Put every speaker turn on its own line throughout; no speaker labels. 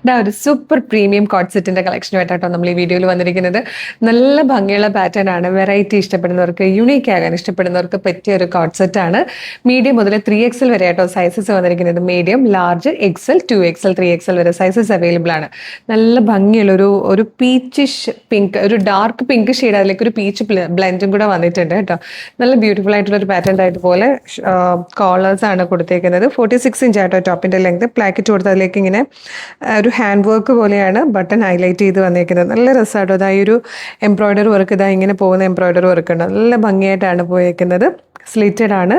ഇതാ ഒരു super premium coat സെറ്റിന്റെ കളക്ഷനുമായിട്ടാട്ടോ നമ്മൾ ഈ വീഡിയോയിൽ വന്നിരിക്കുന്നത്. നല്ല ഭംഗിയുള്ള പാറ്റേൺ ആണ്. വെറൈറ്റി ഇഷ്ടപ്പെടുന്നവർക്ക്, യുണീക്ക് ആകാൻ ഇഷ്ടപ്പെടുന്നവർക്ക് പറ്റിയ ഒരു കോട്ട് സെറ്റ് ആണ്. മീഡിയം മുതൽ 3XL വരെ ആട്ടോ സൈസസ് വന്നിരിക്കുന്നത്. Medium, large, XL, 2XL, 3XL വരെ സൈസസ് അവൈലബിൾ ആണ്. നല്ല ഭംഗിയുള്ള ഒരു പീച്ചിഷ് പിങ്ക്, ഒരു ഡാർക്ക് പിങ്ക് ഷെയ്ഡ്, അതിലേക്ക് ഒരു പീച്ച് ബ്ലെൻഡും കൂടെ വന്നിട്ടുണ്ട് കേട്ടോ. നല്ല ബ്യൂട്ടിഫുൾ ആയിട്ടുള്ള ഒരു പാറ്റേൺ ആയതുപോലെ കോളേഴ്സ് ആണ് കൊടുത്തേക്കുന്നത്. 46 ഇഞ്ച് ആട്ടോ ടോപ്പിന്റെ ലെങ്ത്. പ്ലാക്കറ്റ് കൊടുത്ത് അതിലേക്ക് ഇങ്ങനെ ഒരു ഹാൻഡ് വർക്ക് പോലെയാണ് ബട്ടൺ ഹൈലൈറ്റ് ചെയ്ത് വന്നേക്കുന്നത്. നല്ല രസമായിട്ടോ. അതായത് ഒരു എംബ്രോയിഡറി വർക്ക്, ഇതാ ഇങ്ങനെ പോകുന്ന എംബ്രോയിഡറി വർക്ക് ഉണ്ട്. നല്ല ഭംഗിയായിട്ടാണ് പോയേക്കുന്നത്. സ്ലിറ്റഡ് ആണ്.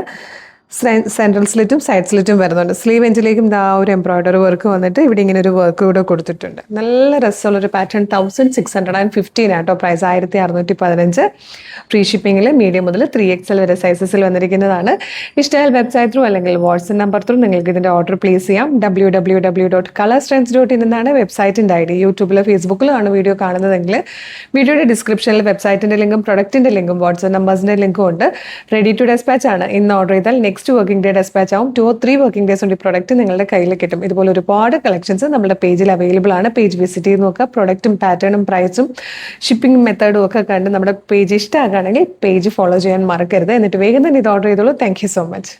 സെൻട്രൽ സ്ലിറ്റും സൈഡ് സ്ലിറ്റും വരുന്നുണ്ട്. സ്ലീവ് എൻഡിലേക്കും ആ ഒരു എംബ്രോയിഡറി വർക്ക് വന്നിട്ട് ഇവിടെ ഇങ്ങനെ ഒരു വർക്ക് കൂടെ കൊടുത്തിട്ടുണ്ട്. നല്ല രസമുള്ളൊരു പാറ്റേൺ. 1615 ആട്ടോ പ്രൈസ്. 1615. ഫ്രീ ഷിപ്പിംഗിൽ മീഡിയം മുതൽ 3XL വരെ സൈസസിൽ വന്നിരിക്കുന്നതാണ്. ഇഷ്ടമായാൽ വെബ്സൈറ്റ് ത്രൂ അല്ലെങ്കിൽ വാട്സ്ആപ്പ് നമ്പർ ത്രൂ നിങ്ങൾക്ക് ഇതിൻ്റെ ഓർഡർ പ്ലേസ് ചെയ്യാം. www.colorstrends.in എന്നാണ് വെബ്സൈറ്റിൻ്റെ ID. യൂട്യൂബിലോ ഫേസ്ബുക്കിലോ ആണ് വീഡിയോ കാണുന്നതെങ്കിൽ വീഡിയോയുടെ ഡിസ്ക്രിപ്ഷനിൽ വെബ്സൈറ്റിൻ്റെ ലിങ്കും പ്രൊഡക്റ്റിൻ്റെ ലിങ്കും വാട്സ്ആപ്പ് നമ്പേഴ്സിൻ്റെ ലിങ്കും ഉണ്ട്. റെഡി ടു ഡെസ്പാച്ച് ആണ്. ഇന്ന് ഓർഡർ ചെയ്താൽ നെക്സ്റ്റ് വർക്കിംഗ് ഡേ ഡെസ്പാച്ച് ആവും. 2 or 3 വർക്കിംഗ് ഡേയ്സ് കൊണ്ട് ഈ പ്രൊഡക്റ്റ് നിങ്ങളുടെ കയ്യിൽ കിട്ടും. ഇതുപോലെ ഒരുപാട് കളക്ഷൻസ് നമ്മുടെ പേജിൽ അവൈലബിൾ ആണ്. പേജ് വിസിറ്റ് ചെയ്ത് നോക്കുക. പ്രൊഡക്റ്റും പാറ്റേണും പ്രൈസും ഷിപ്പിംഗ് മെത്തേഡും ഒക്കെ കണ്ട് നമ്മുടെ പേജ് ഇഷ്ടമാകുകയാണെങ്കിൽ പേജ് ഫോളോ ചെയ്യാൻ മറക്കരുത്. എന്നിട്ട് വേഗം തന്നെ ഇത് ഓർഡർ ചെയ്തോളൂ. Thank you so much.